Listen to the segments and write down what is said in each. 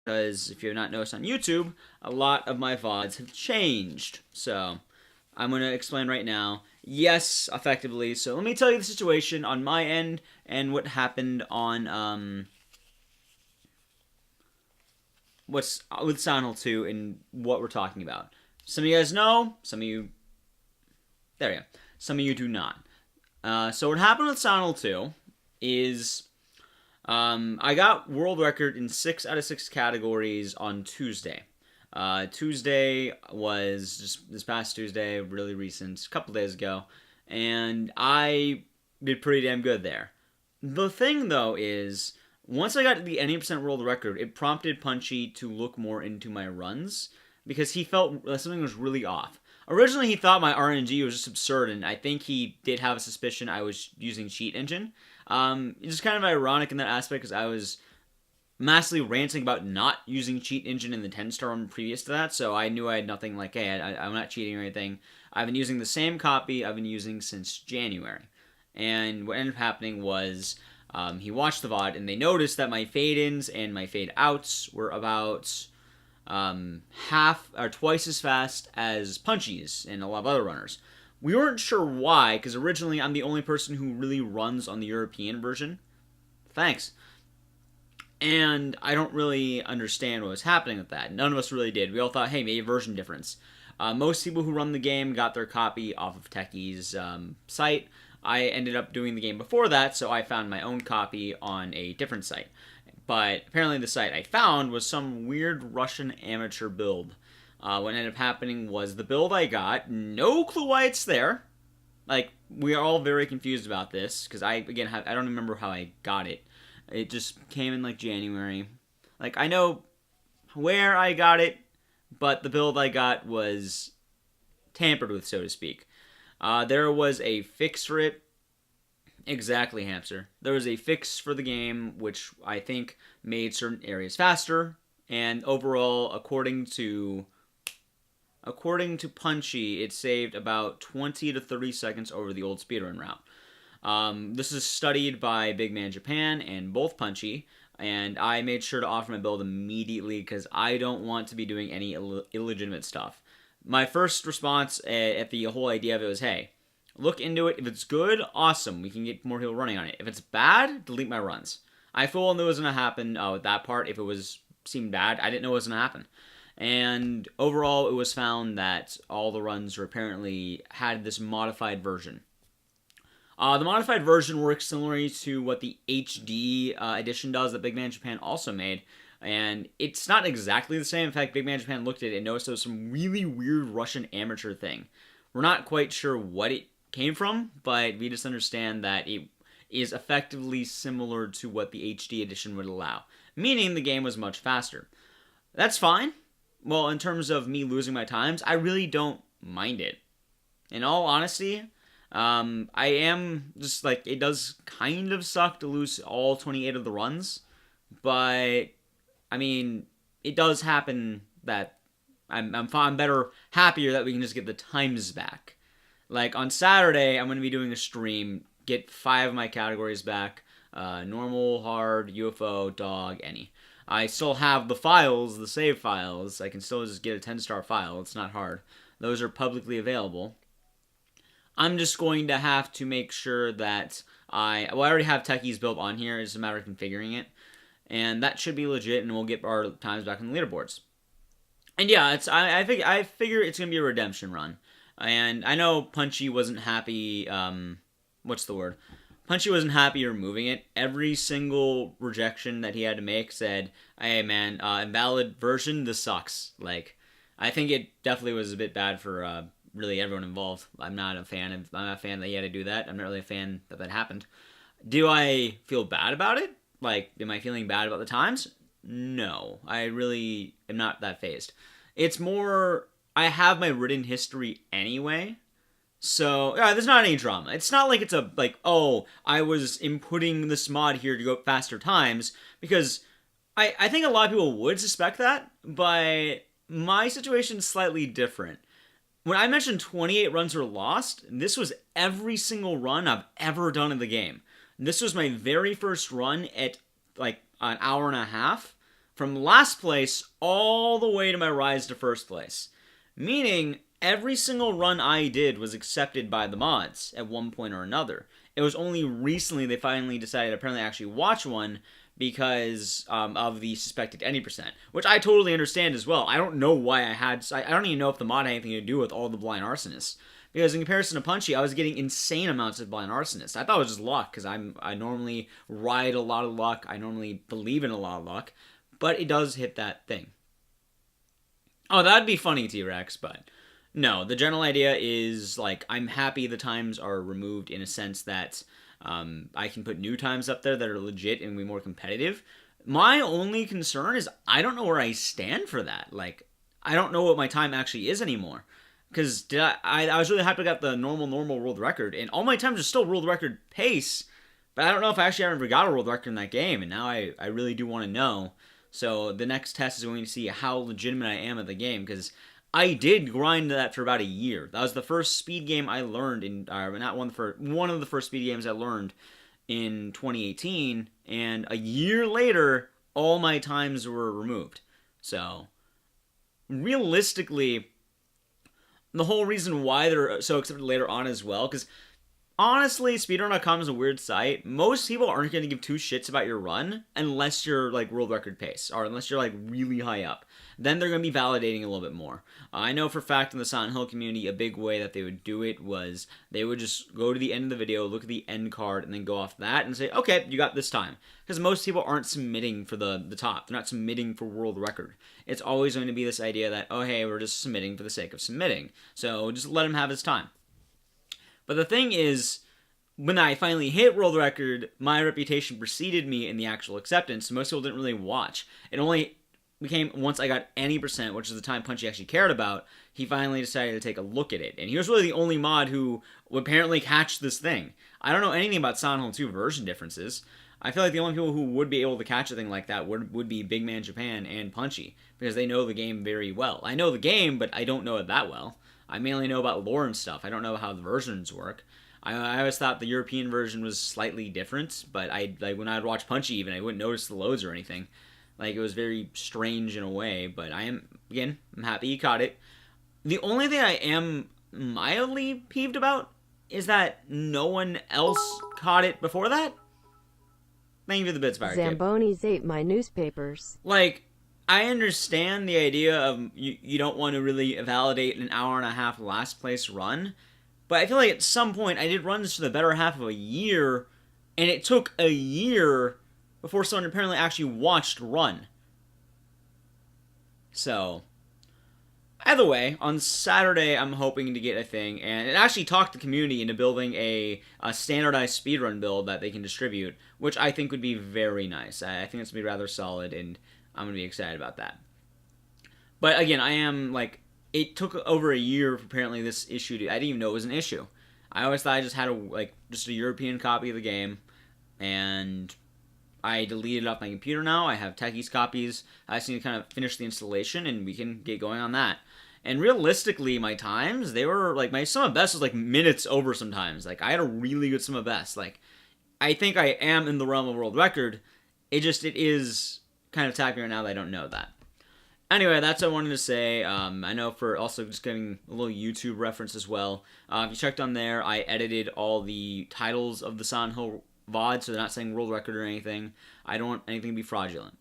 because if you have not noticed on YouTube, a lot of my VODs have changed. So I'm going to explain right now. Yes, effectively. So let me tell you the situation on my end and what happened on what's with Silent Hill 2 and what we're talking about. Some of you guys know, some of you there you go. Some of you do not. So what happened with Silent Hill 2 is I got world record in 6 out of 6 categories on Tuesday. Tuesday was just this past Tuesday, really recent, a couple days ago, and I did pretty damn good there. The thing, though, is once I got to the 90% world record, it prompted Punchy to look more into my runs because he felt something was really off. Originally, he thought my RNG was just absurd, and I think he did have a suspicion I was using cheat engine. It's just kind of ironic in that aspect because I was massively ranting about not using cheat engine in the 10-star run previous to that, so I knew I had nothing like, hey, I'm not cheating or anything. I've been using the same copy I've been using since January. And what ended up happening was he watched the VOD, and they noticed that my fade-ins and my fade-outs were about half or twice as fast as Punchy's and a lot of other runners. We weren't sure why, because originally I'm the only person who really runs on the European version. Thanks. And I don't really understand what was happening with that. None of us really did. We all thought, hey, maybe a version difference. Most people who run the game got their copy off of Techie's site. I ended up doing the game before that, so I found my own copy on a different site. But apparently the site I found was some weird Russian amateur build. What ended up happening was the build I got, no clue why it's there. Like, we are all very confused about this, because I don't remember how I got it. It just came in, like, January. Like, I know where I got it, but the build I got was tampered with, so to speak. There was a fix for it. Exactly, Hamster. There was a fix for the game, which I think made certain areas faster, and overall, according to Punchy, it saved about 20 to 30 seconds over the old speedrun route. This is studied by Big Man Japan and both Punchy, and I made sure to offer my build immediately because I don't want to be doing any illegitimate stuff. My first response at the whole idea of it was, hey, look into it. If it's good, awesome. We can get more people running on it. If it's bad, delete my runs. I fully knew it was going to happen with that part. If it seemed bad, I didn't know it was going to happen. And overall, it was found that all the runs were apparently had this modified version. The modified version works similarly to what the HD edition does that Big Man Japan also made. And it's not exactly the same. In fact, Big Man Japan looked at it and noticed there was some really weird Russian amateur thing. We're not quite sure what it came from, but we just understand that it is effectively similar to what the HD edition would allow, meaning the game was much faster. That's fine. Well, in terms of me losing my times, I really don't mind it. In all honesty, I am just like, it does kind of suck to lose all 28 of the runs, but I mean, it does happen that I'm happier that we can just get the times back. Like, on Saturday, I'm going to be doing a stream, get 5 of my categories back, normal, hard, UFO, dog, any. I still have the files, the save files. I can still just get a 10-star file. It's not hard. Those are publicly available. I'm just going to have to make sure that I already have Techie's built on here. It's a matter of configuring it. And that should be legit, and we'll get our times back on the leaderboards. And yeah, I figure it's going to be a redemption run. And I know Punchy wasn't happy, what's the word? Punchy wasn't happy removing it. Every single rejection that he had to make said, hey man, invalid version, this sucks. Like, I think it definitely was a bit bad for really everyone involved. I'm not a fan that he had to do that. I'm not really a fan that happened. Do I feel bad about it? Like, am I feeling bad about the times? No, I really am not that fazed. It's more, I have my written history anyway, so yeah, there's not any drama. It's not like it's oh, I was inputting this mod here to go faster times, because I think a lot of people would suspect that, but my situation's slightly different. When I mentioned 28 runs were lost, this was every single run I've ever done in the game. This was my very first run at like an hour and a half from last place all the way to my rise to first place. Meaning, every single run I did was accepted by the mods at one point or another. It was only recently they finally decided to apparently actually watch one because of the suspected 90%, which I totally understand as well. I don't know why I don't even know if the mod had anything to do with all the blind arsonists. Because in comparison to Punchy, I was getting insane amounts of blind arsonists. I thought it was just luck, because I normally ride a lot of luck. I normally believe in a lot of luck. But it does hit that thing. Oh, that'd be funny, T-Rex, but no. The general idea is, like, I'm happy the times are removed in a sense that I can put new times up there that are legit and be more competitive. My only concern is I don't know where I stand for that. Like, I don't know what my time actually is anymore. Because I was really happy I got the normal world record, and all my times are still world record pace, but I don't know if I actually ever got a world record in that game, and now I really do want to know. So the next test is going to see how legitimate I am at the game, because I did grind that for about a year. That was the first speed game I learned in, not one of the first, one of the first speed games I learned in 2018, and a year later, all my times were removed. So, realistically, the whole reason why they're so accepted later on as well, because honestly, speedrun.com is a weird site. Most people aren't going to give two shits about your run unless you're like world record pace, or unless you're like really high up. Then they're going to be validating a little bit more. I know for a fact in the Silent Hill community, a big way that they would do it was they would just go to the end of the video, look at the end card, and then go off that and say, okay, you got this time. Because most people aren't submitting for the top. They're not submitting for world record. It's always going to be this idea that, oh, hey, we're just submitting for the sake of submitting. So just let him have his time. But the thing is, when I finally hit world record, my reputation preceded me in the actual acceptance. Most people didn't really watch. It only became once I got any percent, which is the time Punchy actually cared about, he finally decided to take a look at it. And he was really the only mod who would apparently catch this thing. I don't know anything about Silent Hill 2 version differences. I feel like the only people who would be able to catch a thing like that would be Big Man Japan and Punchy, because they know the game very well. I know the game, but I don't know it that well. I mainly know about lore and stuff. I don't know how the versions work. I always thought the European version was slightly different, but when I'd watch Punchy even, I wouldn't notice the loads or anything. Like, it was very strange in a way, but I'm happy he caught it. The only thing I am mildly peeved about is that no one else caught it before that. Thank you for the bits, Fire Kid. Zambonis ate my newspapers. Like, I understand the idea of you don't want to really validate an hour and a half last place run, but I feel like at some point I did runs for the better half of a year, and it took a year before someone apparently actually watched run. So, either way, on Saturday I'm hoping to get a thing, and it actually talked the community into building a standardized speedrun build that they can distribute, which I think would be very nice. I think it's going to be rather solid, and I'm going to be excited about that. But again, I am, like, it took over a year for apparently this issue I didn't even know it was an issue. I always thought I just had just a European copy of the game, and I deleted it off my computer now. I have techies copies. I just need to kind of finish the installation, and we can get going on that. And realistically, my times, they were, like, my sum of best was, like, minutes over sometimes. Like, I had a really good sum of best. Like, I think I am in the realm of world record. It is kind of tapping right now that I don't know that. Anyway, that's what I wanted to say. I know for also just getting a little YouTube reference as well. If you checked on there, I edited all the titles of the Silent Hill VOD, so they're not saying world record or anything. I don't want anything to be fraudulent.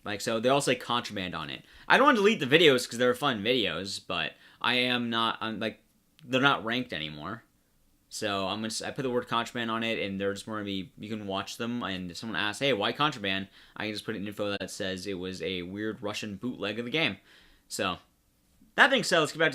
Like, so they all say contraband on it. I don't want to delete the videos because they're fun videos, but I'm they're not ranked anymore. So I put the word contraband on it, and they're just more to be, you can watch them, and if someone asks, hey, why contraband? I can just put an info that says it was a weird Russian bootleg of the game. So, that being said, let's get back to